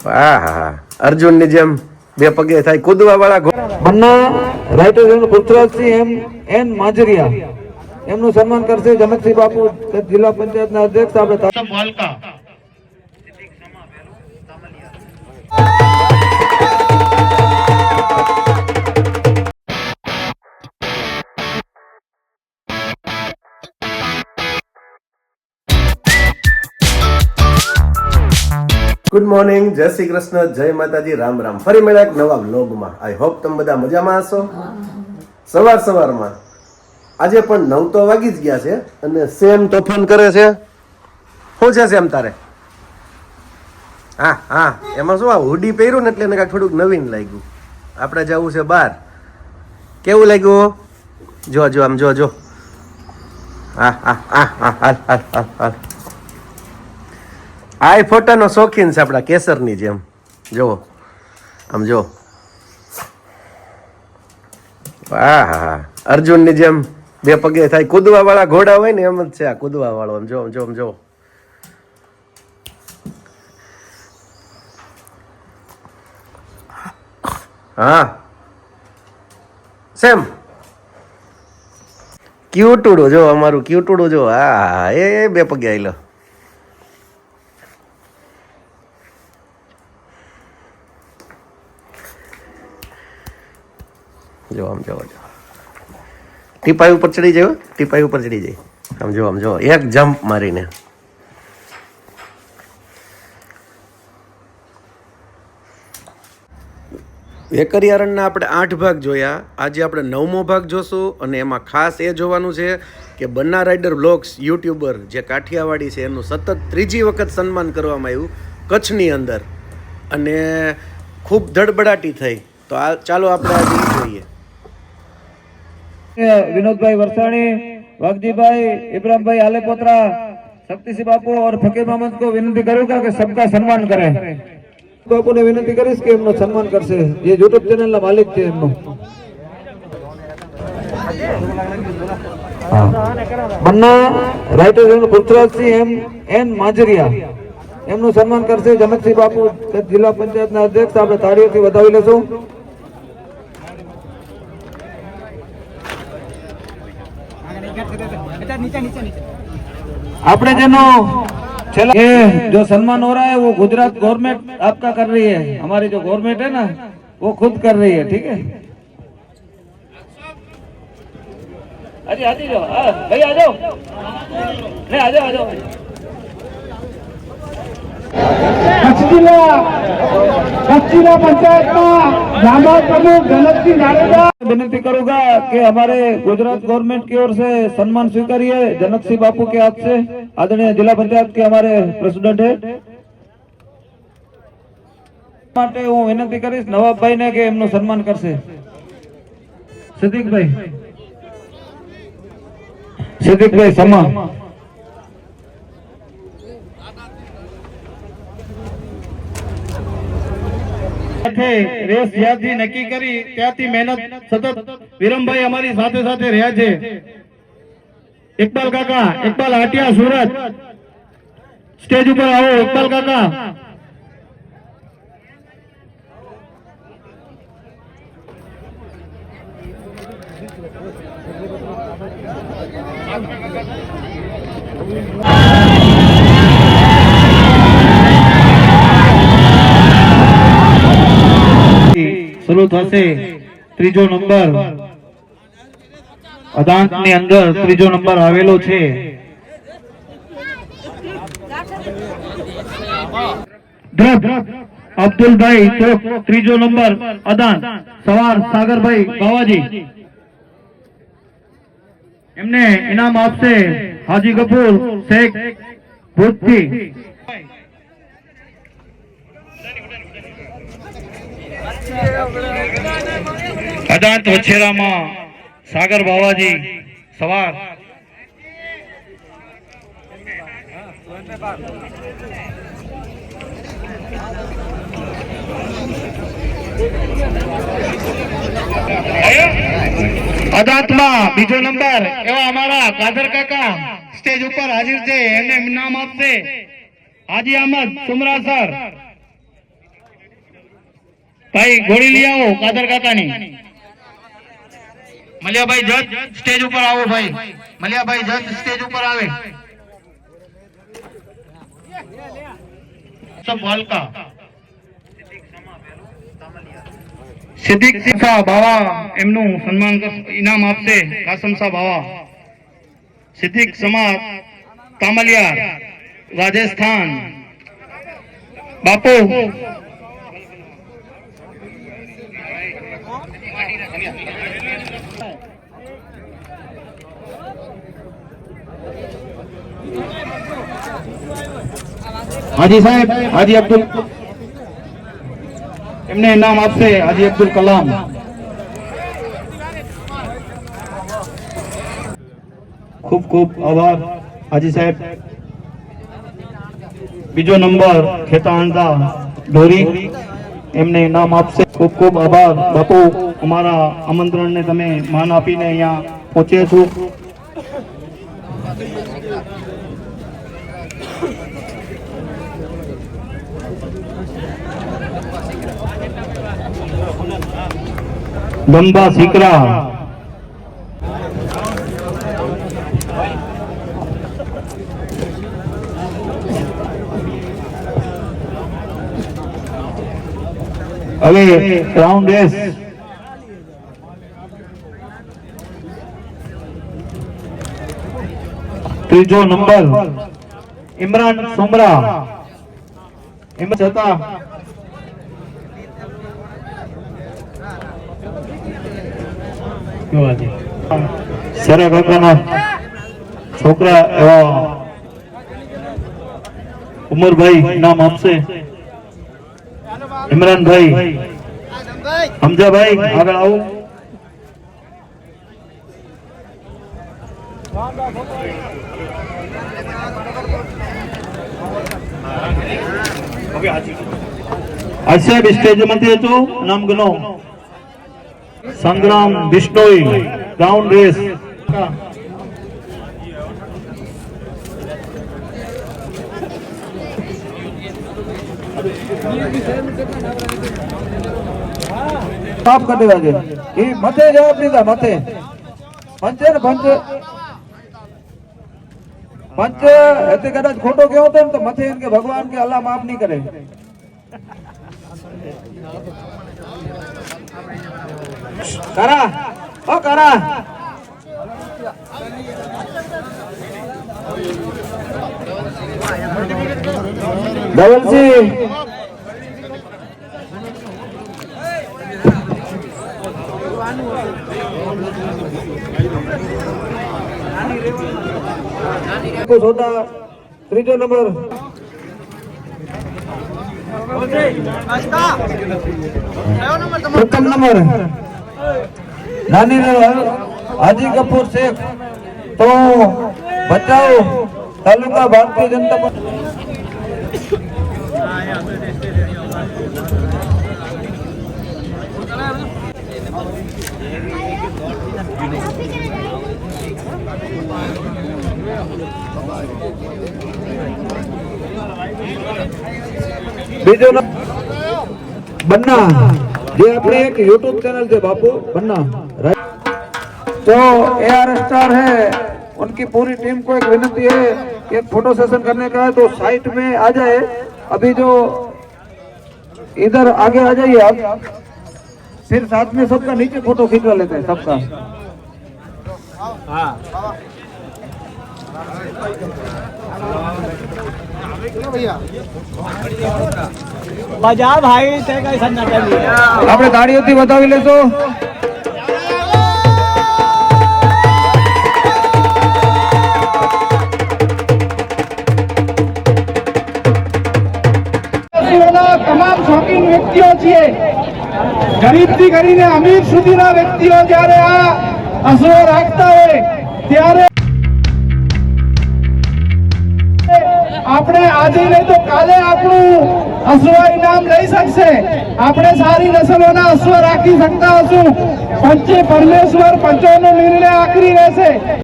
વાહ, અર્જુન ની જેમ બે પગે થાય કૂદવા વાળા બંને રાઇટર પૃથ્વીરાજસિંહ એન માજરિયા એમનું સન્માન કરશે જનકસિંહ બાપુ જિલ્લા પંચાયતના અધ્યક્ષ આપણે ગુડ મોર્નિંગ, જય શ્રી કૃષ્ણ, જય માતાજી, રામ રામ. ફરી મળ્યા એક નવા વ્લોગમાં. આઈ હોપ તમે બધા મજામાં હશો. સવારમાં આજે પણ 9 તો વાગી જ ગયા છે અને સેમ તોફાન કરે છે. શું છે સેમ તારે? હા, એમાં શું, આ હુડી પહેર્યું ને એટલે એને કાંઈક થોડુંક નવીન લાગ્યું. આપણે જવું છે બહાર. કેવું લાગ્યું? જો આમ જો. હા. આ ફોટાનો શોખીન છે આપણા કેસરની જેમ. જો આમ જો. વાહ, અર્જુન ની જેમ બે પગે થાય કૂદવા વાળા ઘોડા હોય ને એમ જ છે આ કૂદવા વાળો. આમ જો. હા સેમ ક્યુટુડું જો, અમારું ક્યુટુડું જો. હા, એ બે પગે આયલો. જો આમ જો. ટીપાઈ ઉપર ચડી જાય. આમ જો એક જમ્પ મારીને. વેકરિયારણના આપણે 8 ભાગ જોયા. આજે આપણે 9મો ભાગ જોશું અને એમાં ખાસ એ જોવાનું છે કે બન્ના રાઇડર બ્લોગ્સ યુટ્યુબર જે કાઠિયાવાડી છે એનું સતત 3જી વખત સન્માન કરવામાં આવ્યું કચ્છની અંદર અને ખૂબ ધડબડાટી થઈ. તો ચાલો આપણે આજે જોઈએ. વિનોદભાઈ વરસાણી, वागजीभाई, इब्राहिमभाई आलेपोत्रा, शक्तिसिंह बापू और फकीर मोहम्मद को विनती करूंगा कि सबका सम्मान करें. बापू ने विनती करीश कि एमनो सम्मान करશે. ये YouTube चैनल ના માલિક છે એમનો. બંને રાઇટર પૃથ્વીરાજસિંહ એન માજરિયા એમનું સન્માન કરશે જનકસિંહ બાપુ જિલ્લા પંચાયતના અધ્યક્ષ. આપણે તાળીઓથી વધાવી લેશું. अपने जनो ये जो सम्मान हो रहा है वो गुजरात गवर्नमेंट आपका कर रही है. हमारी जो गवर्नमेंट है ना वो खुद कर रही है. ठीक है, अजी जाओ भाई, आ जाओ, नहीं आ जाओ. जिला पंचायत प्रमुख जनकसिंह जाडेजा विनती करूंगा कि हमारे गुजरात गवर्नमेंट की ओर से सम्मान स्वीकारिए जनकसिंह बापू के हाथ से. आदरणीय जिला पंचायत के हमारे प्रेसिडेंट है માટે હું વિનંતી કરીશ નવાબભાઈ ને કે એમનું સન્માન કરશે. સિદ્દીકભાઈ સમા રેસ જ્યાંથી નક્કી કરી ત્યાંથી મહેનત સતત વિરમભાઈ અમારી સાથે રહ્યા છે. ઇકબાલ કાકા, ઇકબાલ આટિયા સુરત, સ્ટેજ ઉપર આવો ઇકબાલ કાકા. શરૂ થશે. 3જો નંબર અદાંત ની અંદર 3જો નંબર આવેલો છે. અબ્દુલભાઈ ચોક 3જો નંબર અદાંત. સવાર સાગરભાઈ બાવાજી એમને ઇનામ આપશે હાજી કપૂર શેખ ભૂતથી. અદાંત વછેરામાં સાગર બાવાજી સવાર. અદાંતમાં 2જો નંબર એવા અમારા કાદર કાકા સ્ટેજ ઉપર હાજર છે. એમને ઇનામ આપશે હાજી અહમદ સુમરા સર. ભાઈ ગોળી લઈ આવો કાદર કાકાની. મલિયાભાઈ જજ સ્ટેજ ઉપર આવો ભાઈ. મલિયાભાઈ જજ સ્ટેજ ઉપર આવે. સબ હલકા સિદ્દીક શાહ બાવા એમનું સન્માન ઇનામ આપશે. કાસમ શાહ બાવા સિદ્દીક સમાજ તામલિયાર રાજસ્થાન. બાપુ હાજી સાહેબ હાજી અબ્દુલ એમને ઇનામ આપશે. હાજી અબ્દુલ કલામ. ખૂબ ખૂબ આભાર હાજી સાહેબ. બીજો નંબર ખેતાણદા ઢોરી એમને ઇનામ આપશે. ખૂબ ખૂબ આભાર બાપુ, અમારા આમંત્રણને તમે માન આપીને અહીંયા પહોંચ્યા છો. લંબા સિકરા હવે રાઉન્ડ એસ. ત્રીજો નંબર ઇમરાન સુમરા. એમ છતાં સરા કાકાના છોકરા એવા ઉમરભાઈ નામ આપશે. ઇમરાનભાઈ હમજાભાઈ આગળ આવો. आज साहेब स्टेज मध्ये येतो. नाम गनो संग्राम बिश्नोई राउंड रेस. साफ कर देगा जी ये मते जवाब दीदा मते पंचे ने पंचे पंचे ऐसे कदाच खोटो क्यों होते तो मथे इनके भगवान के अल्लाह माफ नहीं करे. करा ओ करा डबल सी कुछ होता. ત્રીજો નંબર પ્રથમ નંબર નાની હાજી કપૂર શેખ તો બચાવ તાલુકા ભારતીય જનતા પાર્ટી. બીજો बन्ना ये अपने एक यूट्यूब चैनल थे बापू बन्ना तो AR स्टार है उनकी पूरी टीम को एक विनती है कि एक फोटो सेशन करने का है तो साइट में आ जाए. अभी जो इधर आगे आ जाइए आप, फिर साथ में सबका नीचे फोटो खिंचवा लेते हैं सबका. બજા ભાઈ તે કઈ સંના કરી આપણે તાળીઓથી વધાવી લેશો. તમામ શોખીન વ્યક્તિઓ છીએ. ગરીબથી કરીને અમીર સુધીના વ્યક્તિઓ જ્યારે આ અસરો રાખતા હોય ત્યારે આપણે આજે નહીં તો કાલે આપણું અશ્વ ઇનામ લઈ શકશે. આપણે સારી નસલોના અશ્વ રાખી શકતા હશું. પંચે પરમેશ્વર પંચોનો નિર્ણય આખરી રહેશે.